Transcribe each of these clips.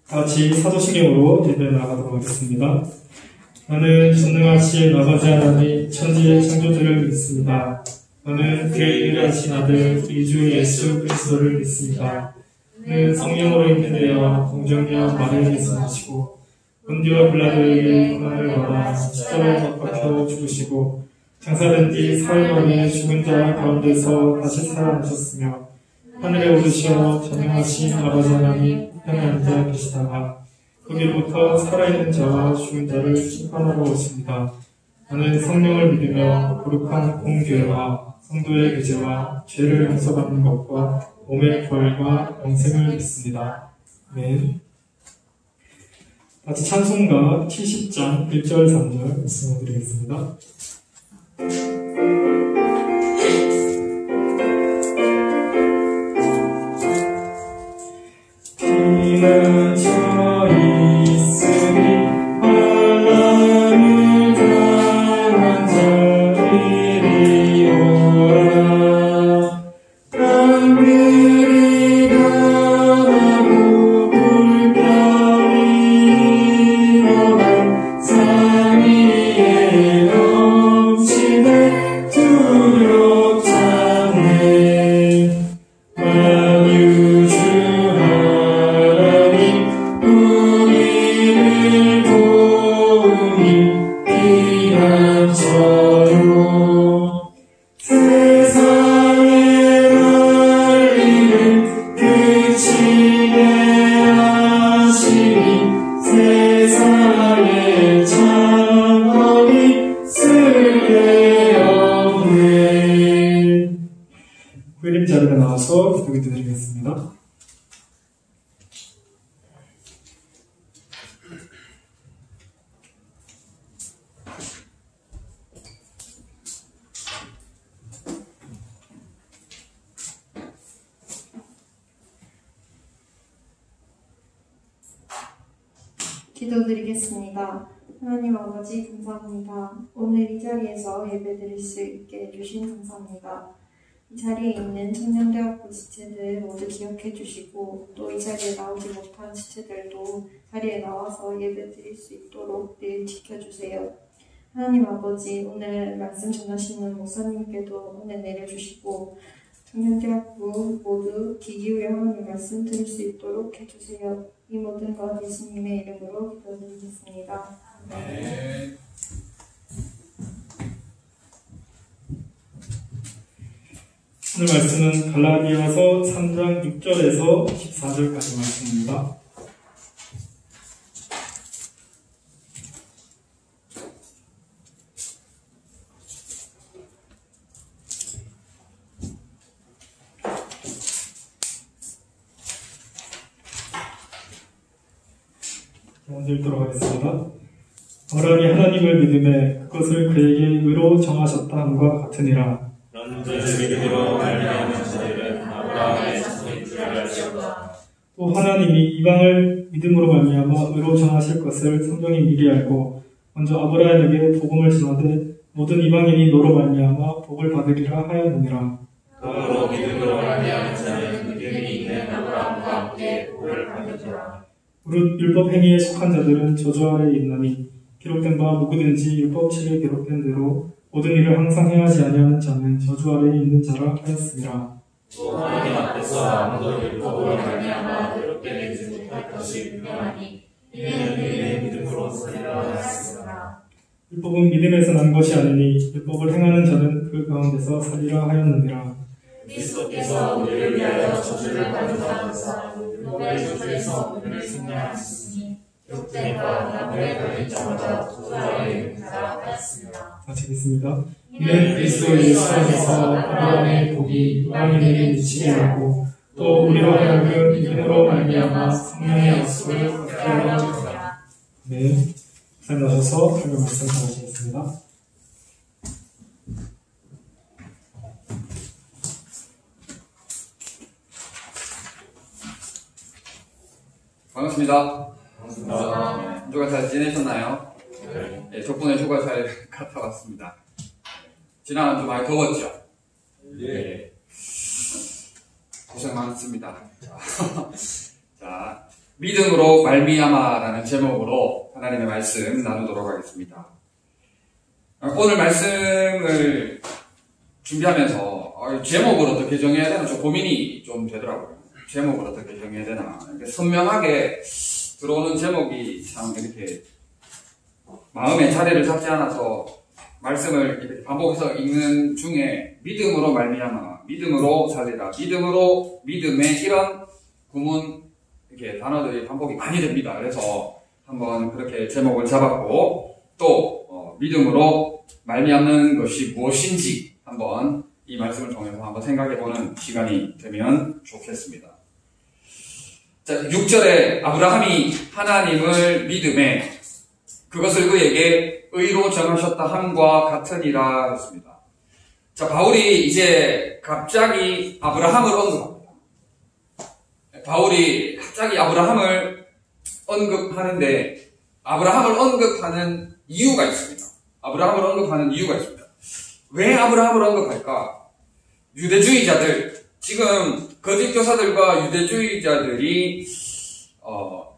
같이 사도신경으로 예배 나가도록 하겠습니다. 나는 전능하신 아버지 하나님 천지의 창조주를 믿습니다. 나는 그의 유일하신 아들 우리 주 예수 그리스도를 믿습니다. 그는 성령으로 인내되어 공정녀 마리아에서 나시고 본디오 빌라도에게 고난을 받아 십자가에 못 박혀 죽으시고 장사된 뒤 사흘 만에 죽은 자 가운데서 다시 살아나셨으며 하늘에 오르시어 전능하신 아버지 하나님 우편에 앉아 계시다가 거기로부터 살아있는 자와 죽은 자를 심판하러 오십니다. 나는 성령을 믿으며 거룩한 공교회와 성도의 교제와 죄를 용서받는 것과 몸의 부활과 영생을 믿습니다. 아멘. 같이 찬송가 70장 1절 3절 말씀을 드리겠습니다. 비는 저 있으니 환난을 당한 자들이오라. 땅들이 변하고 물결이 일어나 산 위에 넘치네 두렵지 않네. 만유주 하나님 우리를 도우니 피난처요. 세상의 난리를 그치게 하시니 세상의 창궐이 쓸데 없네. 회림 자리에 나와서 기도기 드리겠습니다. 기도드리겠습니다. 하나님 아버지 감사합니다. 오늘 이 자리에서 예배드릴 수 있게 해주신 감사합니다. 이 자리에 있는 청년대학부 지체들 모두 기억해 주시고 또 이 자리에 나오지 못한 지체들도 자리에 나와서 예배드릴 수 있도록 늘 지켜주세요. 하나님 아버지 오늘 말씀 전하시는 목사님께도 은혜 내려주시고 청년대학부 모두 귀 기울여 하나님 말씀 들을 수 있도록 해주세요. 이 모든 것 예수님의 이름으로 기도드리겠습니다. 네. 오늘 말씀은 갈라디아서 3장 6절에서 14절까지 말씀입니다. 먼저 읽도록 하겠습니다. 어란이 하나님을 믿음에 그것을 그에게 의로 정하셨다 함과 같으니라. 믿음으로 말미암은 자들은 아브라함의 자손인 줄 알지어다. 또 하나님이 이방을 믿음으로 말미암아 의로 정하실 것을 성경이 미리 알고 먼저 아브라함에게 복음을 전하되 모든 이방인이 너로 말미암아 복을 받으리라 하였느니라. 그러므로 믿음으로 말미암은 자는 믿음이 있는 아브라함과 함께 복을 받으리라. 무릇 율법 행위에 속한 자들은 저주 아래에 있나니 기록된 바 누구든지 율법책에 기록된 대로 모든 일을 항상 행하지 아니하는 자는 저주 아래에 있는 자라 하였습니다. 또 하나님 앞에서 아무도 율법으로 말미암아 의롭게 되지 못할 것이 분명하니 이는 의인의 믿음으로 살리라 하였습니다. 율법은 믿음에서 난 것이 아니니 율법을 행하는 자는 그 가운데서 살리라 하였느니라. 그리스도께서 우리를 위하여 저주를 받으사 율법의 저주에서 우리를 승리하셨으니 율법된 바 나무에 달린 자마다 저주 아래에 있는 자라 하였습니다. 같이 읽겠습니다. 이는 그리스도 예수 안에서 아브라함의 복이 이방인에게 미치게 하고 또 우리로 하여금 믿음으로 말미암아 성령의 약속을 받게 하려 합니다. 네, 잘 나셔서 설교 말씀 전하시겠습니다. 반갑습니다. 한 주간 잘 지내셨나요? 네, 덕분에 휴가 잘 갔다 왔습니다. 지난 한 주 많이 더웠죠? 네. 고생 많습니다. 자, 믿음으로 말미암아라는 제목으로 하나님의 말씀 나누도록 하겠습니다. 오늘 말씀을 준비하면서 제목을 어떻게 정해야 되나 좀 고민이 좀 되더라고요. 제목을 어떻게 정해야 되나. 선명하게 들어오는 제목이 참 이렇게 마음의 자리를 잡지 않아서 말씀을 이렇게 반복해서 읽는 중에 믿음으로 말미암아, 믿음으로 살리라, 믿음으로 믿음의 이런 구문 이렇게 단어들이 반복이 많이 됩니다. 그래서 한번 그렇게 제목을 잡았고 또 믿음으로 말미암는 것이 무엇인지 한번 이 말씀을 통해서 한번 생각해보는 시간이 되면 좋겠습니다. 자, 6절에 아브라함이 하나님을 믿음에 그것을 그에게 의로 정하셨다 함과 같으니라 했습니다. 자, 바울이 이제 갑자기 아브라함을 언급합니다. 바울이 갑자기 아브라함을 언급하는데 아브라함을 언급하는 이유가 있습니다. 아브라함을 언급하는 이유가 있습니다. 왜 아브라함을 언급할까? 유대주의자들, 지금 거짓 교사들과 유대주의자들이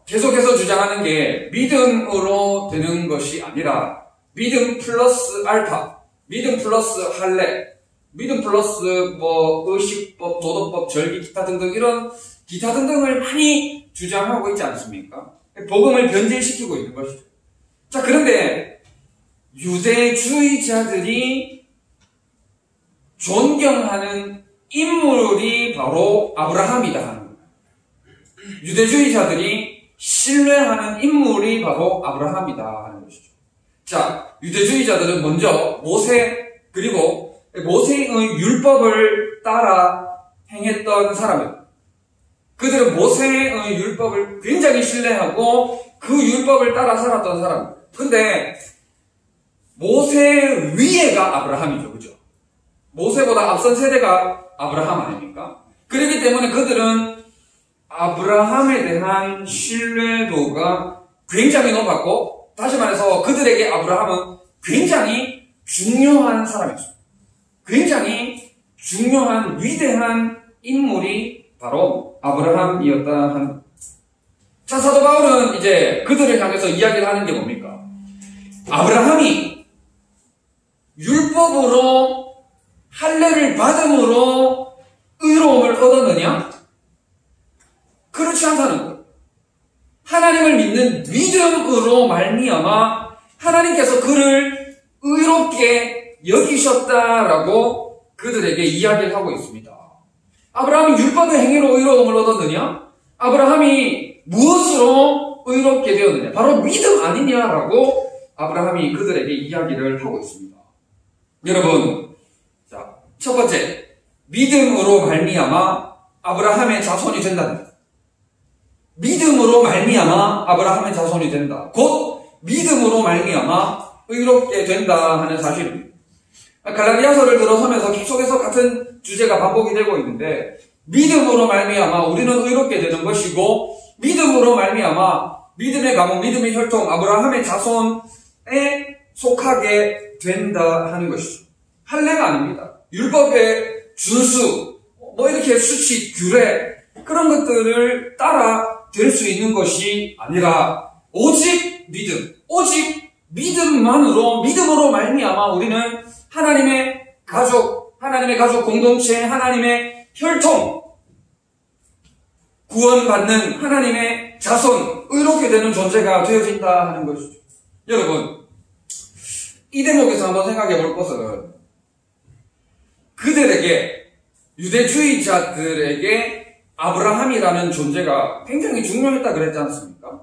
계속해서 주장하는 게 믿음으로 되는 것이 아니라 믿음 플러스 알파, 믿음 플러스 할례, 믿음 플러스 의식법, 도덕법, 절기, 기타 등등 이런 기타 등등을 많이 주장하고 있지 않습니까? 복음을 변질시키고 있는 것이죠. 자, 그런데 유대주의자들이 존경하는 인물이 바로 아브라함이다 하는 거예요. 유대주의자들이 신뢰하는 인물이 바로 아브라함이다 하는 것이죠. 자, 유대주의자들은 먼저 모세 그리고 모세의 율법을 따라 행했던 사람입니다. 그들은 모세의 율법을 굉장히 신뢰하고 그 율법을 따라 살았던 사람입니다. 근데 모세 위에가 아브라함이죠. 그죠? 모세보다 앞선 세대가 아브라함 아닙니까? 그렇기 때문에 그들은 아브라함에 대한 신뢰도가 굉장히 높았고, 다시 말해서 그들에게 아브라함은 굉장히 중요한 사람이었습니다. 굉장히 중요한 위대한 인물이 바로 아브라함이었다 한. 자, 사도 바울은 이제 그들을 향해서 이야기를 하는 게 뭡니까? 아브라함이 율법으로 할례를 받음으로 의로움을 얻었느냐? 그렇지 않다는 거예요. 하나님을 믿는 믿음으로 말미암아 하나님께서 그를 의롭게 여기셨다라고 그들에게 이야기를 하고 있습니다. 아브라함이 율법의 행위로 의로움을 얻었느냐? 아브라함이 무엇으로 의롭게 되었느냐? 바로 믿음 아니냐라고 아브라함이 그들에게 이야기를 하고 있습니다. 여러분, 자, 첫 번째, 믿음으로 말미암아 아브라함의 자손이 된다. 믿음으로 말미암아 아브라함의 자손이 된다. 곧 믿음으로 말미암아 의롭게 된다 하는 사실입니다. 갈라디아서를 들어서면서 계속해서 같은 주제가 반복이 되고 있는데, 믿음으로 말미암아 우리는 의롭게 되는 것이고, 믿음으로 말미암아 믿음의 가문, 믿음의 혈통, 아브라함의 자손에 속하게 된다 하는 것이죠. 할례가 아닙니다. 율법의 준수, 이렇게 수치, 규례 그런 것들을 따라 될 수 있는 것이 아니라 오직 믿음, 오직 믿음만으로, 믿음으로 말미암아 우리는 하나님의 가족 공동체, 하나님의 혈통, 구원받는 하나님의 자손, 의롭게 되는 존재가 되어진다 하는 것이죠. 여러분, 이 대목에서 한번 생각해 볼 것은 그들에게, 유대주의자들에게 아브라함이라는 존재가 굉장히 중요했다 그랬지 않습니까?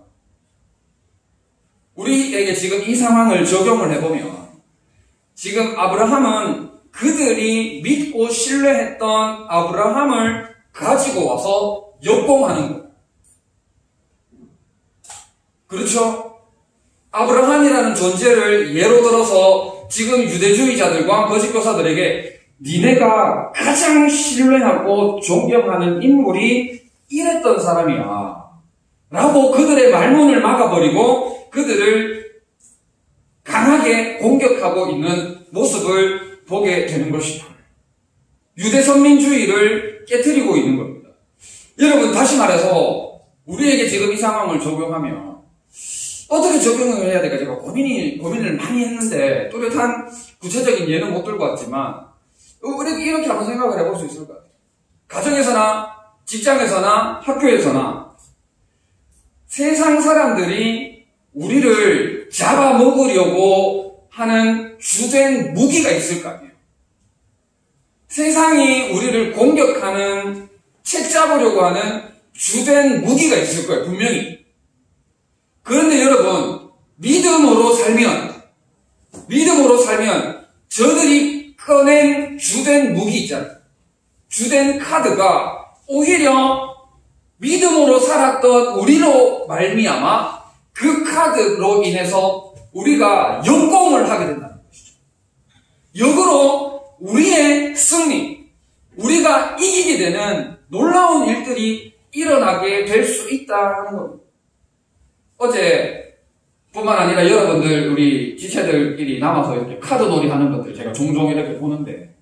우리에게 지금 이 상황을 적용을 해보면, 지금 아브라함은 그들이 믿고 신뢰했던 아브라함을 가지고 와서 역봉하는 거예요. 그렇죠? 아브라함이라는 존재를 예로 들어서 지금 유대주의자들과 거짓교사들에게 니네가 가장 신뢰하고 존경하는 인물이 이랬던 사람이야 라고 그들의 말문을 막아버리고 그들을 강하게 공격하고 있는 모습을 보게 되는 것이다. 유대선민주의를 깨트리고 있는 겁니다. 여러분, 다시 말해서 우리에게 지금 이 상황을 적용하면 어떻게 적용을 해야 될까 제가 고민을 많이 했는데 뚜렷한 구체적인 예는 못 들고 왔지만 이렇게 한번 생각을 해볼 수 있을 것 같아요. 가정에서나 직장에서나 학교에서나 세상 사람들이 우리를 잡아먹으려고 하는 주된 무기가 있을 거 아니에요. 세상이 우리를 공격하는, 책 잡으려고 하는 주된 무기가 있을 거예요, 분명히. 그런데 여러분, 믿음으로 살면 저들이 꺼낸 주된 무기 있잖아요. 주된 카드가 오히려 믿음으로 살았던 우리로 말미암아 그 카드로 인해서 우리가 역공을 하게 된다는 것이죠. 역으로 우리의 승리, 우리가 이기게 되는 놀라운 일들이 일어나게 될 수 있다는 겁니다. 어제뿐만 아니라 여러분들 우리 지체들끼리 남아서 이렇게 카드놀이 하는 것들 제가 종종 이렇게 보는데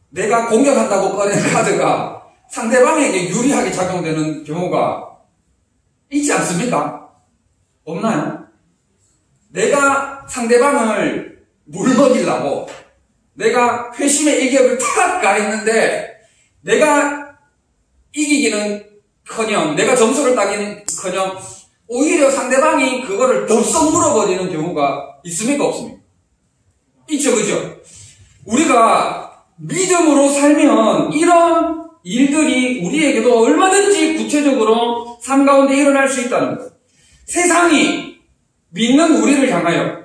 내가 공격한다고 꺼낸 카드가 상대방에게 유리하게 작용되는 경우가 있지 않습니까? 없나요? 내가 상대방을 물먹이려고 내가 회심의 일격을 탁 가했는데 내가 이기기는커녕 내가 점수를 따기는커녕 오히려 상대방이 그거를 덥석 물어버리는 경우가 있습니까? 없습니까? 있죠, 그죠? 우리가 믿음으로 살면 이런 일들이 우리에게도 얼마든지 구체적으로 삶 가운데 일어날 수 있다는 것. 세상이 믿는 우리를 향하여,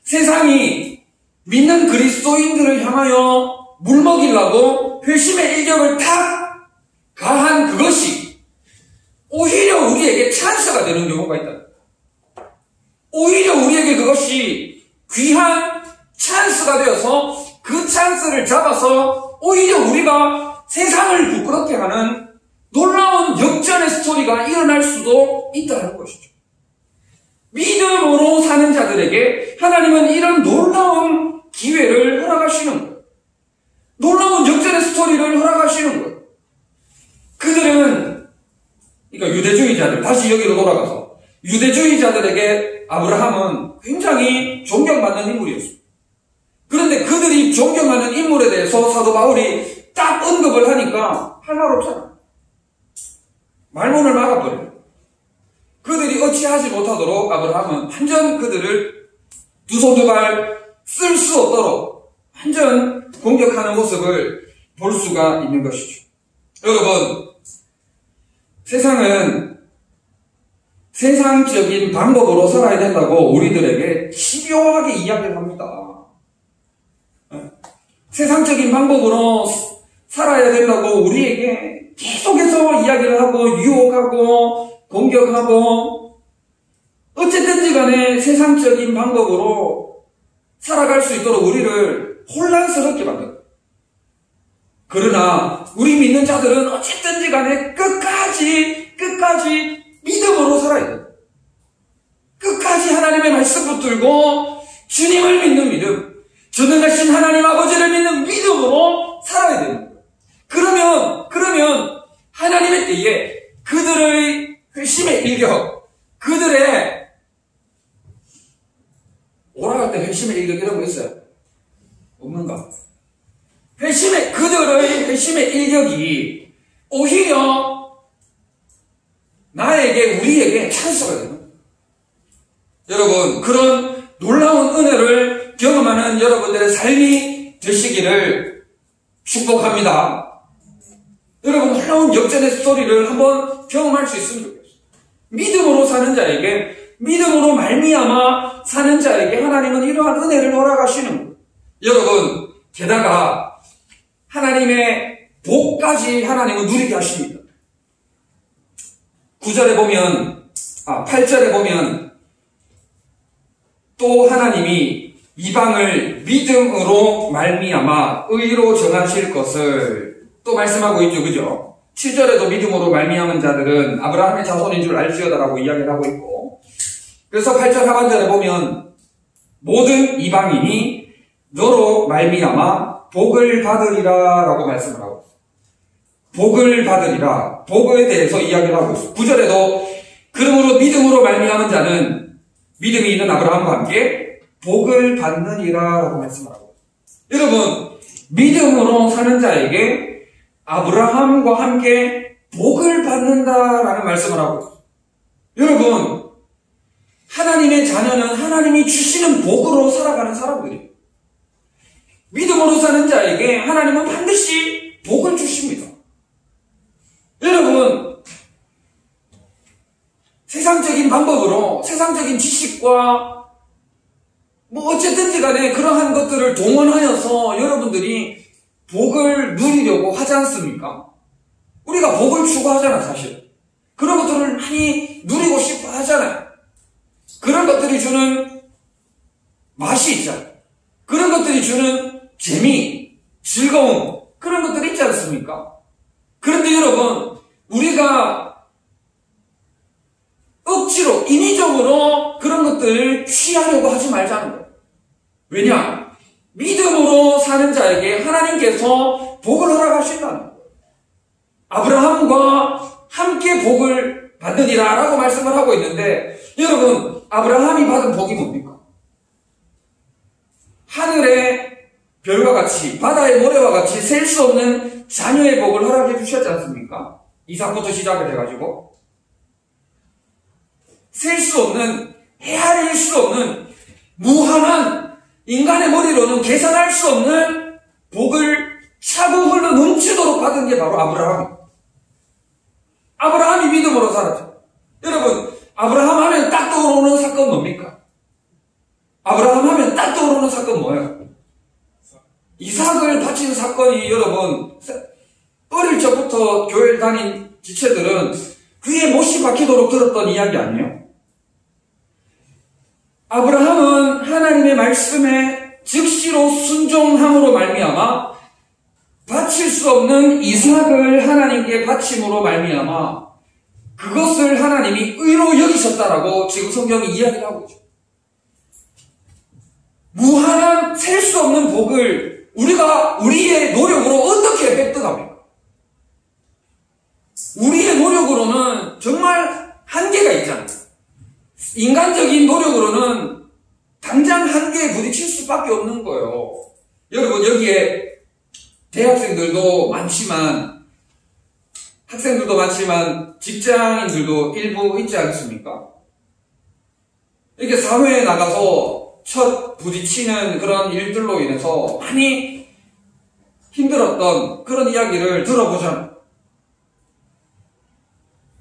세상이 믿는 그리스도인들을 향하여 물먹이려고 회심의 일격을 탁 가한 그것이 오히려 우리에게 찬스가 되는 경우가 있다. 오히려 우리에게 그것이 귀한 찬스가 되어서 그 찬스를 잡아서 오히려 우리가 세상을 부끄럽게 하는 놀라운 역전의 스토리가 일어날 수도 있다는 것이죠. 믿음으로 사는 자들에게 하나님은 이런 놀라운 기회를 허락하시는 거예요. 놀라운 역전의 스토리를 허락하시는 거예요. 그들은, 그러니까 유대주의자들, 다시 여기로 돌아가서 유대주의자들에게 아브라함은 굉장히 존경받는 인물이었어요. 그런데 그들이 존경하는 인물에 대해서 사도 바울이 딱 언급을 하니까 할 말 없잖아. 말문을 막아버려요. 그들이 어찌하지 못하도록 아브라함은 완전 그들을 두 손 두 발 쓸 수 없도록 완전 공격하는 모습을 볼 수가 있는 것이죠. 여러분, 세상은 세상적인 방법으로 살아야 된다고 우리들에게 집요하게 이야기를 합니다. 세상적인 방법으로 살아야 된다고 우리에게 계속해서 이야기를 하고 유혹하고 공격하고 어쨌든지 간에 세상적인 방법으로 살아갈 수 있도록 우리를 혼란스럽게 만들어요. 그러나 우리 믿는 자들은 어쨌든지 간에 끝까지 믿음으로 살아야 돼요. 끝까지 하나님의 말씀 붙들고 주님을 믿는 믿음, 전능하신 하나님 아버지를 믿는 믿음으로 살아야 돼요. 그러면 하나님의 때에 그들의 회심의 일격, 그들의 오라갈 때 회심의 일격 이런 거 있어요? 없는가? 그들의 회심의 일격이 오히려 우리에게 찬스가 되는 거예요. 여러분, 그런 놀라운 은혜를 경험하는 여러분들의 삶이 되시기를 축복합니다. 여러분, 놀라운 역전의 스토리를 한번 경험할 수 있으면 좋겠어요. 믿음으로 사는 자에게, 믿음으로 말미암아 사는 자에게 하나님은 이러한 은혜를 허락하시는 거예요. 여러분, 게다가 하나님의 복까지 하나님은 누리게 하십니다. 8절에 보면 또 하나님이 이방을 믿음으로 말미암아 의로 정하실 것을 또 말씀하고 있죠. 그죠? 7절에도 믿음으로 말미암은 자들은 아브라함의 자손인 줄 알지어다라고 이야기를 하고 있고, 그래서 8절 하반절에 보면 모든 이방인이 너로 말미암아 복을 받으리라 라고 말씀을 하고 있어요. 복을 받으리라. 복에 대해서 이야기를 하고 있습니다. 9절에도 그러므로 믿음으로 말미암은 자는 믿음이 있는 아브라함과 함께 복을 받느니라 라고 말씀하고, 여러분 믿음으로 사는 자에게 아브라함과 함께 복을 받는다라는 말씀을 하고 있습니다. 여러분 하나님의 자녀는 하나님이 주시는 복으로 살아가는 사람들이에요. 믿음으로 사는 자에게 하나님은 반드시 복을 주십니다. 여러분 세상적인 방법으로 세상적인 지식과 뭐 어쨌든지 간에 그러한 것들을 동원하여서 여러분들이 복을 누리려고 하지 않습니까? 우리가 복을 추구하잖아. 사실 그런 것들을 많이 누리고 싶어 하잖아요. 그런 것들이 주는 맛이 있잖아요. 그런 것들이 주는 재미, 즐거움, 그런 것들이 있지 않습니까? 그런데 여러분 우리가 억지로 인위적으로 그런 것들을 취하려고 하지 말자는 거예요. 왜냐? 믿음으로 사는 자에게 하나님께서 복을 허락하신다는 거예요. 아브라함과 함께 복을 받으리라 라고 말씀을 하고 있는데, 여러분 아브라함이 받은 복이 뭡니까? 하늘의 별과 같이 바다의 모래와 같이 셀 수 없는 자녀의 복을 허락해 주셨지 않습니까? 이삭부터 시작을 해가지고 셀 수 없는, 헤아릴 수 없는 무한한, 인간의 머리로는 계산할 수 없는 복을 차고 흘러 넘치도록 받은 게 바로 아브라함이에요. 아브라함이 믿음으로 살았죠. 여러분 아브라함 하면 딱 떠오르는 사건 뭡니까? 아브라함 하면 딱 떠오르는 사건 뭐예요? 이삭을 바친 사건이, 여러분 어릴 적부터 교회를 다닌 지체들은 귀에 못이 박히도록 들었던 이야기 아니에요? 아브라함은 하나님의 말씀에 즉시로 순종함으로 말미암아 바칠 수 없는 이삭을 하나님께 바침으로 말미암아 그것을 하나님이 의로 여기셨다라고 지금 성경이 이야기를 하고 있죠. 무한한 셀 수 없는 복을 우리가 우리의 노력으로 어떻게 획득합니까? 우리의 노력으로는 정말 한계가 있잖아요. 인간적인 노력으로는 당장 한계에 부딪힐 수밖에 없는 거예요. 여러분 여기에 대학생들도 많지만 학생들도 많지만 직장인들도 일부 있지 않습니까? 이렇게 사회에 나가서 첫 부딪히는 그런 일들로 인해서 많이 힘들었던 그런 이야기를 들어보잖아요.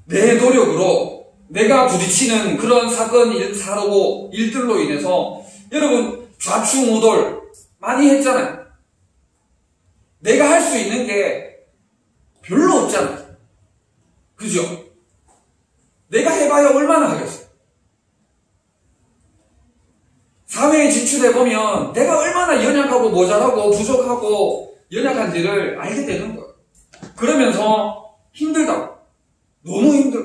내 노력으로 내가 부딪히는 그런 사건, 사고, 일들로 인해서 여러분 좌충우돌 많이 했잖아요. 내가 할 수 있는 게 별로 없잖아요. 그죠? 내가 해봐야 얼마나 하겠어요? 사회에 진출해보면 내가 얼마나 연약하고 모자라고 부족하고 연약한지를 알게 되는 거예요. 그러면서 힘들다고. 너무 힘들어.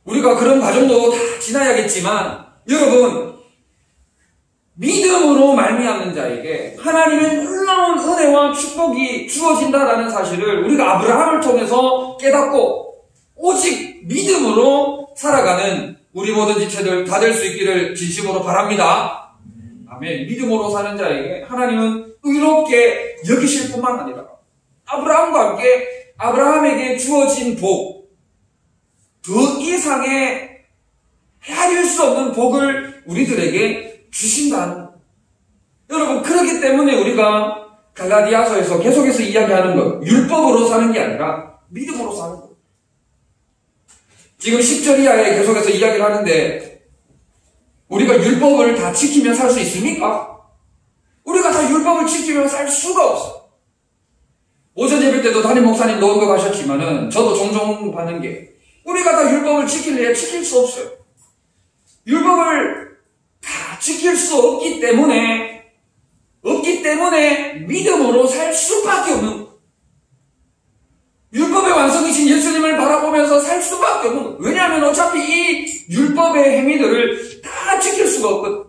우리가 그런 과정도 다 지나야겠지만, 여러분 믿음으로 말미암는 자에게 하나님의 놀라운 은혜와 축복이 주어진다라는 사실을 우리가 아브라함을 통해서 깨닫고 오직 믿음으로 살아가는 우리 모든 지체들 다 될 수 있기를 진심으로 바랍니다. 아멘. 믿음으로 사는 자에게 하나님은 의롭게 여기실 뿐만 아니라 아브라함과 함께 아브라함에게 주어진 복, 그 이상의 헤아릴 수 없는 복을 우리들에게 주신다는 것. 여러분 그렇기 때문에 우리가 갈라디아서에서 계속해서 이야기하는 것, 율법으로 사는 게 아니라 믿음으로 사는 것. 지금 10절 이하에 계속해서 이야기를 하는데 우리가 율법을 다 지키며 살 수 있습니까? 우리가 다 율법을 지키며 살 수가 없어. 오전 예배 때도 담임 목사님도 언급하셨지만은 저도 종종 받는 게, 우리가 다 율법을 지킬래야 지킬 수 없어요. 율법을 다 지킬 수 없기 때문에 믿음으로 살 수밖에 없는 거예요. 율법의 완성이신 예수님을 바라보면서 살 수밖에 없는 거예요. 왜냐하면 어차피 이 율법의 행위들을 다 지킬 수가 없거든.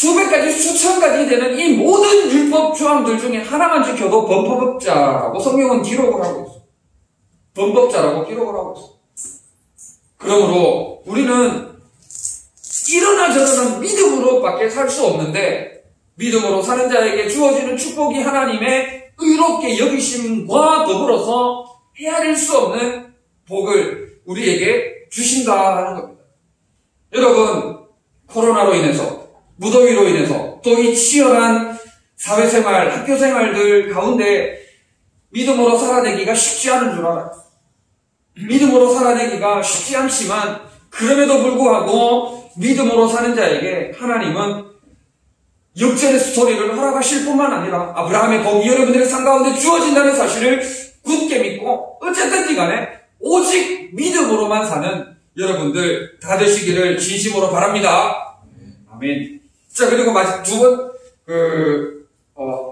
수백 가지, 수천 가지 되는 이 모든 율법 조항들 중에 하나만 지켜도 범법자라고 성경은 기록을 하고 있어. 범법자라고 기록을 하고 있어. 그러므로 우리는 이러나 저러나 믿음으로밖에 살 수 없는데, 믿음으로 사는 자에게 주어지는 축복이 하나님의 의롭게 여기심과 더불어서 헤아릴 수 없는 복을 우리에게 주신다 하는 겁니다. 여러분, 코로나로 인해서, 무더위로 인해서, 또 이 치열한 사회생활, 학교생활들 가운데 믿음으로 살아내기가 쉽지 않은 줄 알아요. 믿음으로 살아내기가 쉽지 않지만 그럼에도 불구하고 믿음으로 사는 자에게 하나님은 역전의 스토리를 허락하실 뿐만 아니라 아브라함의 복이 여러분들의 삶 가운데 주어진다는 사실을 굳게 믿고 어쨌든지 간에 오직 믿음으로만 사는 여러분들 다 되시기를 진심으로 바랍니다. 아멘. 자, 그리고 두 번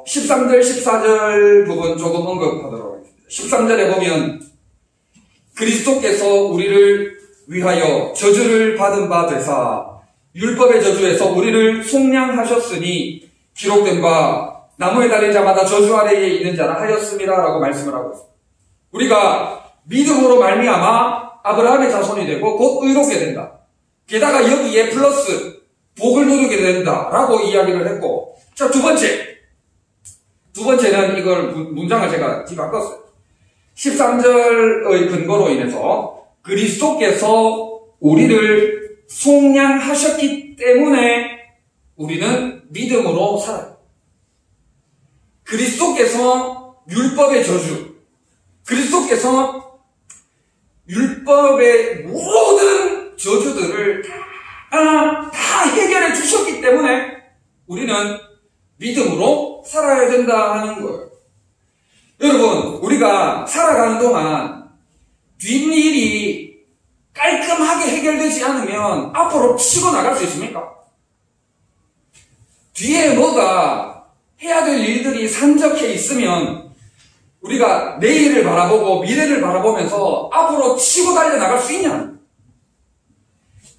13절, 14절 부분 조금 언급하도록 하겠습니다. 13절에 보면 그리스도께서 우리를 위하여 저주를 받은 바 되사 율법의 저주에서 우리를 속량하셨으니 기록된 바 나무에 달린 자마다 저주 아래에 있는 자라 하였습니다 라고 말씀을 하고 있습니다. 우리가 믿음으로 말미암아 아브라함의 자손이 되고 곧 의롭게 된다. 게다가 여기에 플러스 복을 누리게 된다 라고 이야기를 했고, 자, 두 번째는 이걸 문장을 제가 뒤바꿨어요. 13절의 근거로 인해서 그리스도께서 우리를 속량하셨기 때문에 우리는 믿음으로 살아요. 그리스도께서 율법의 저주, 그리스도께서 율법의 모든 저주들을 다 해결해 주셨기 때문에 우리는 믿음으로 살아야 된다 하는 거예요. 여러분, 우리가 살아가는 동안 뒷일이 깔끔하게 해결되지 않으면 앞으로 치고 나갈 수 있습니까? 뒤에 뭐가 해야 될 일들이 산적해 있으면 우리가 내일을 바라보고 미래를 바라보면서 앞으로 치고 달려나갈 수 있냐?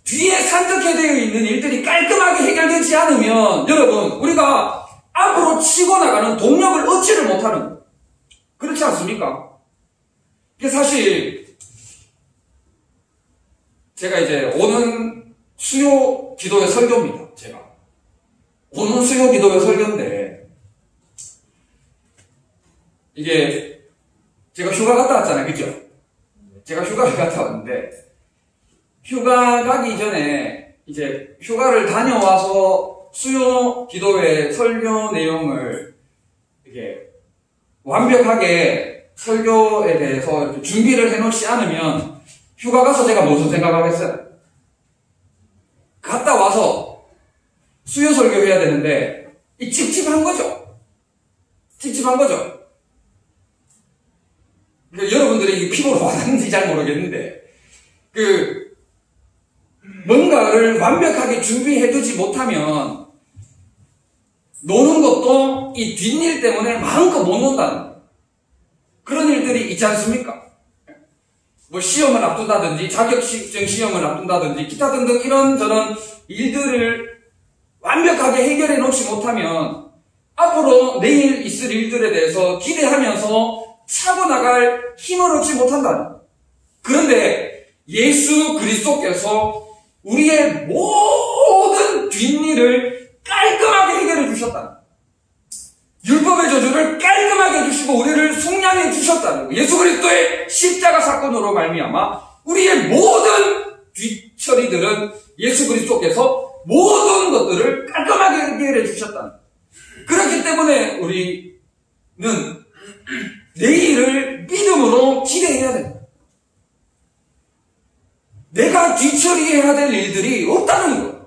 뒤에 산적해 되어 있는 일들이 깔끔하게 해결되지 않으면 여러분, 우리가 앞으로 치고 나가는 동력을 얻지를 못하는 거예요. 그렇지 않습니까? 이게 사실 제가 이제 오는 수요 기도회 설교입니다. 제가 오는 수요 기도회 설교인데 이게 제가 휴가 갔다 왔잖아요. 그죠? 제가 휴가를 갔다 왔는데 휴가 가기 전에 이제 휴가를 다녀와서 수요 기도회 설교 내용을 이렇게 완벽하게 설교에 대해서 이렇게 준비를 해놓지 않으면 휴가 가서 제가 무슨 생각하겠어요? 갔다 와서 수요 설교 해야 되는데 이 찝찝한 거죠. 찝찝한 거죠. 그러니까 여러분들이 이 피부로 와닿는지 잘 모르겠는데 뭔가를 완벽하게 준비해두지 못하면 노는 것도 이 뒷일 때문에 마음껏 못 논다는 그런 일들이 있지 않습니까? 뭐 시험을 앞둔다든지 자격증 시험을 앞둔다든지 기타 등등 이런저런 일들을 완벽하게 해결해 놓지 못하면 앞으로 내일 있을 일들에 대해서 기대하면서 차고 나갈 힘을 얻지 못한다는. 그런데 예수 그리스도께서 우리의 모든 뒷일을 깔끔하게 해결해 주셨다는 거예요. 율법의 저주를 깔끔하게 해주시고 우리를 속량해 주셨다는 거예요. 예수 그리스도의 십자가 사건으로 말미암아 우리의 모든 뒷처리들은 예수 그리스도께서 모든 것들을 깔끔하게 해결해 주셨다는 거예요. 그렇기 때문에 우리는 내일을 믿음으로 기대해야 된다. 내가 뒤처리해야 될 일들이 없다는 거예요.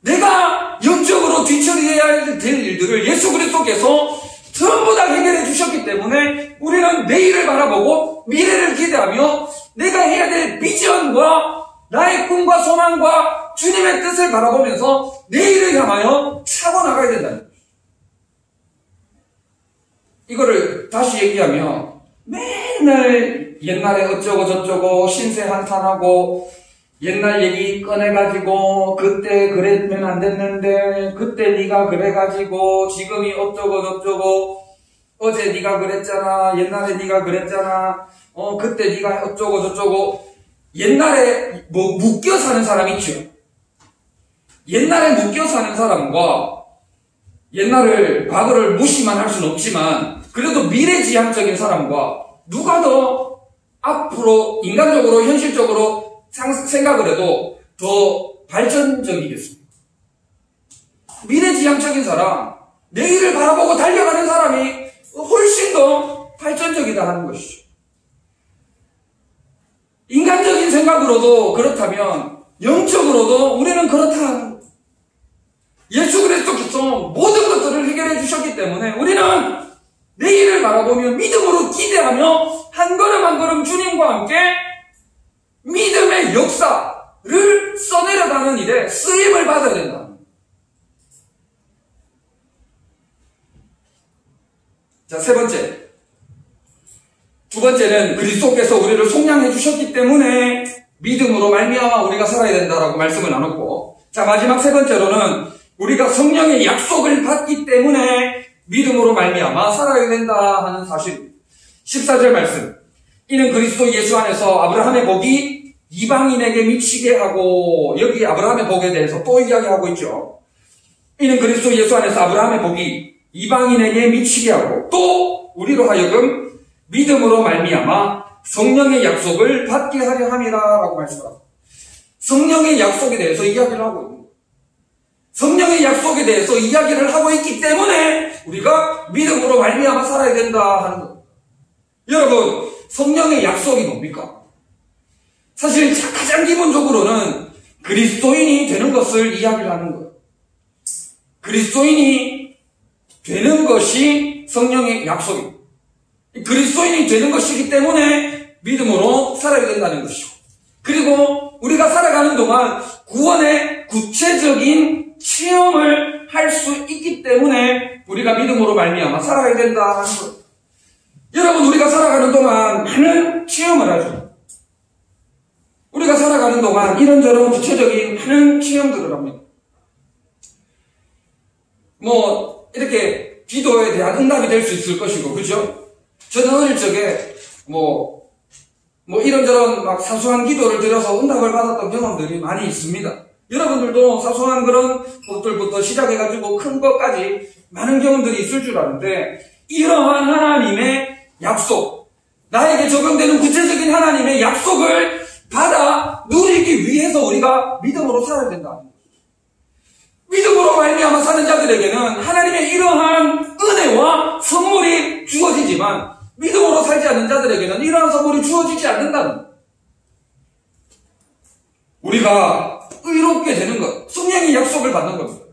내가 영적으로 뒤처리해야 될 일들을 예수 그리스도께서 전부 다 해결해 주셨기 때문에 우리는 내일을 바라보고 미래를 기대하며 내가 해야 될 비전과 나의 꿈과 소망과 주님의 뜻을 바라보면서 내일을 향하여 차고 나가야 된다는 거예요. 이거를 다시 얘기하면 맨날 옛날에 어쩌고 저쩌고 신세 한탄하고 옛날 얘기 꺼내가지고 그때 그랬으면 안 됐는데 그때 네가 그래가지고 지금이 어쩌고 저쩌고 어제 네가 그랬잖아 옛날에 네가 그랬잖아 그때 네가 어쩌고 저쩌고 옛날에 뭐 묶여 사는 사람 있죠. 옛날에 묶여 사는 사람과 옛날을 과거를 무시만 할 수는 없지만 그래도 미래지향적인 사람과 누가 더 앞으로 인간적으로 현실적으로 생각을 해도 더 발전적이겠습니다. 미래지향적인 사람, 내일을 바라보고 달려가는 사람이 훨씬 더 발전적이다 하는 것이죠. 인간적인 생각으로도 그렇다면 영적으로도 우리는 그렇다 하는 거예요. 예수 그리스도께서 모든 것들을 해결해 주셨기 때문에 우리는 내일을 바라보며 믿음으로 기대하며 한 걸음 한 걸음 주님과 함께 믿음의 역사를 써내려가는 일에 쓰임을 받아야 된다. 자, 세 번째. 두 번째는 그리스도께서 우리를 속량해 주셨기 때문에 믿음으로 말미암아 우리가 살아야 된다라고 말씀을 나눴고, 자, 마지막 세 번째로는 우리가 성령의 약속을 받기 때문에 믿음으로 말미암아 살아야 된다 하는 사실. 14절 말씀. 이는 그리스도 예수 안에서 아브라함의 복이 이방인에게 미치게 하고, 여기 아브라함의 복에 대해서 또 이야기하고 있죠. 이는 그리스도 예수 안에서 아브라함의 복이 이방인에게 미치게 하고 또 우리로 하여금 믿음으로 말미암아 성령의 약속을 받게 하려 함이라라고 말씀합니다. 성령의 약속에 대해서 이야기를 하고 있는 거예요. 성령의 약속에 대해서 이야기를 하고 있기 때문에 우리가 믿음으로 말미암아 살아야 된다 하는 거예요. 여러분, 성령의 약속이 뭡니까? 사실 가장 기본적으로는 그리스도인이 되는 것을 이야기를 하는 거예요. 그리스도인이 되는 것이 성령의 약속입니다. 그리스도인이 되는 것이기 때문에 믿음으로 살아야 된다는 것이고, 그리고 우리가 살아가는 동안 구원의 구체적인 체험을 할 수 있기 때문에 우리가 믿음으로 말미암아 살아야 된다는 거예요. 여러분, 우리가 살아가는 동안 많은 체험을 하죠. 우리가 살아가는 동안 이런저런 구체적인 많은 체험들을 합니다. 이렇게 기도에 대한 응답이 될 수 있을 것이고, 그죠? 저는 어릴 적에, 이런저런 막 사소한 기도를 드려서 응답을 받았던 경험들이 많이 있습니다. 여러분들도 사소한 그런 것들부터 시작해가지고 큰 것까지 많은 경험들이 있을 줄 아는데, 이러한 하나님의 약속, 나에게 적용되는 구체적인 하나님의 약속을 받아 누리기 위해서 우리가 믿음으로 살아야 된다. 믿음으로 말미암아 사는 자들에게는 하나님의 이러한 은혜와 선물이 주어지지만 믿음으로 살지 않는 자들에게는 이러한 선물이 주어지지 않는다는 거예요. 우리가 의롭게 되는 것, 성령의 약속을 받는 겁니다.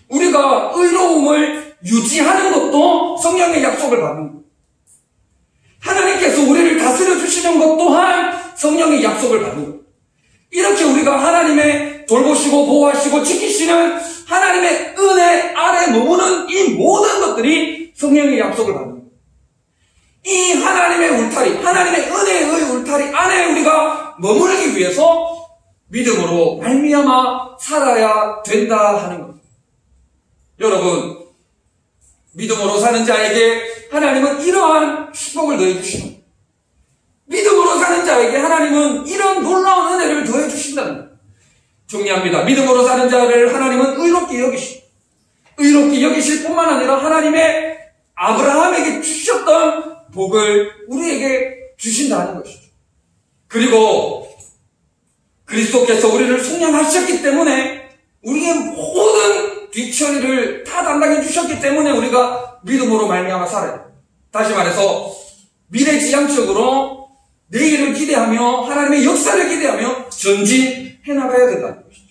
우리가 의로움을 유지하는 것도 성령의 약속을 받는 거예요. 하나님께서 우리를 다스려 주시는 것 또한 성령의 약속을 받는 거예요. 이렇게 우리가 하나님의 돌보시고 보호하시고 지키시는 하나님의 은혜 아래 머무는 이 모든 것들이 성령의 약속을 받는 거예요. 이 하나님의 울타리, 하나님의 은혜의 울타리 안에 우리가 머물기 위해서 믿음으로 말미암아 살아야 된다 하는 겁니다. 여러분, 믿음으로 사는 자에게 하나님은 이러한 축복을 더해주십니다. 믿음으로 사는 자에게 하나님은 이런 놀라운 은혜를 더해주신다는 거예요. 정리합니다. 믿음으로 사는 자를 하나님은 의롭게 여기십니다. 의롭게 여기실 뿐만 아니라 하나님의 아브라함에게 주셨던 복을 우리에게 주신다는 것이죠. 그리고 그리스도께서 우리를 속량하셨기 때문에 우리의 모든 뒤처리를 다 담당해 주셨기 때문에 우리가 믿음으로 말미암아 살아요. 다시 말해서 미래지향적으로 내일을 기대하며 하나님의 역사를 기대하며 전진해 나가야 된다는 것이죠.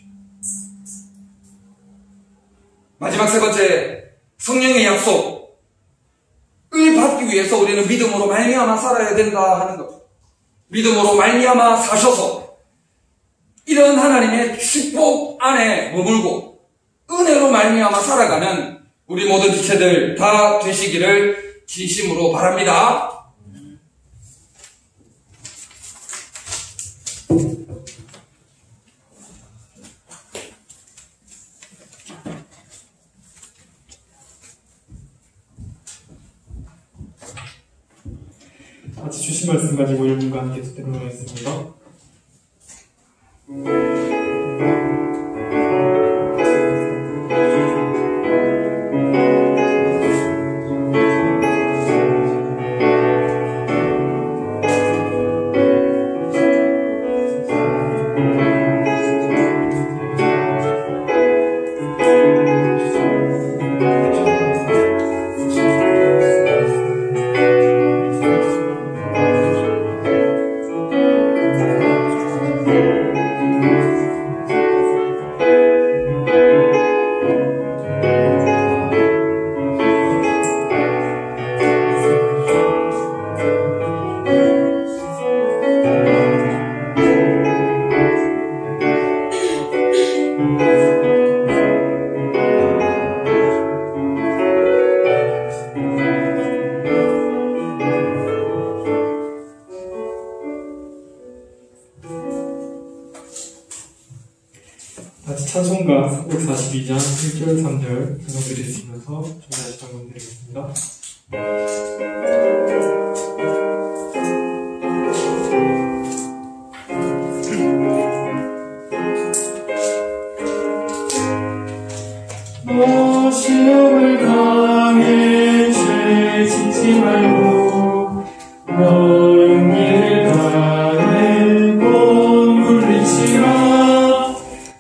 마지막 세 번째, 성령의 약속을 받기 위해서 우리는 믿음으로 말미암아 살아야 된다 하는 것. 믿음으로 말미암아 사셔서 이런 하나님의 축복 안에 머물고 은혜로 말미암아 살아가는 우리 모든 지체들 다 되시기를 진심으로 바랍니다. 같이 주신 말씀 가지고 1분간 계속되도록 하겠습니다. 다시 찬송가 342장 1절 3절 찬송드리시면서 저희 다시 점검드리겠습니다. 너 시험을 당해 죄 짓지 말고 너 용기를 다해 못 물리치라.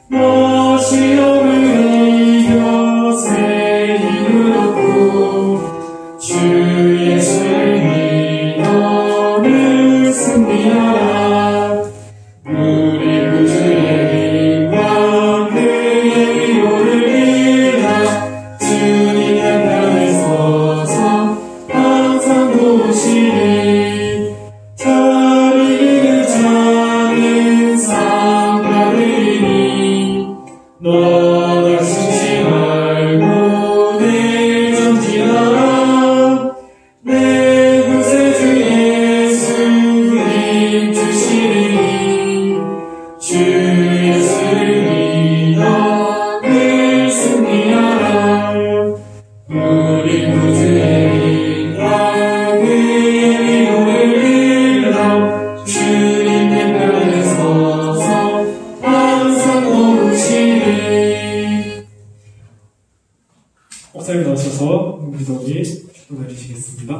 너 시험을 이겨 새 힘을 얻고 주 예수를 믿어 승리하라. 우리 구주의 힘과 그의 위로를 믿어 주님의 편에 서서 항상 도우시리. 자리를 자는 상가들이니 너 다치지 말고 내 전진하라. 내 구세주 예수 힘 주시리. 주 예수를 믿어 늘 승리하라. 우리 구주의 힘과 그의 위로를 믿어 주님의 편에 서서 항상 도우시리. 목사님 나오셔서 무더기 기도해주시겠습니다.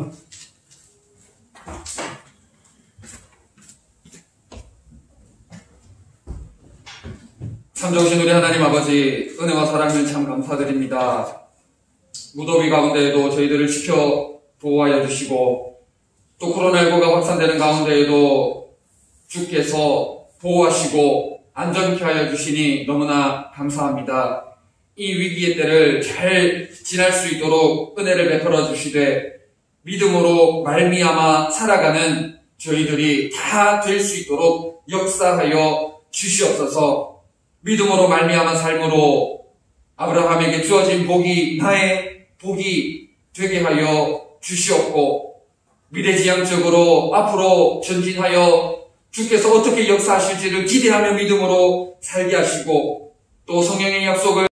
참 좋으신 우리 하나님 아버지, 은혜와 사랑을 참 감사드립니다. 무더위 가운데에도 저희들을 지켜 보호하여 주시고, 또 코로나19가 확산되는 가운데에도 주께서 보호하시고 안전케 하여 주시니 너무나 감사합니다. 이 위기의 때를 잘 지날 수 있도록 은혜를 베풀어 주시되, 믿음으로 말미암아 살아가는 저희들이 다 될 수 있도록 역사하여 주시옵소서. 믿음으로 말미암은 삶으로 아브라함에게 주어진 복이 나의 복이 되게 하여 주시옵고, 미래지향적으로 앞으로 전진하여 주께서 어떻게 역사하실지를 기대하며 믿음으로 살게 하시고, 또 성령의 약속을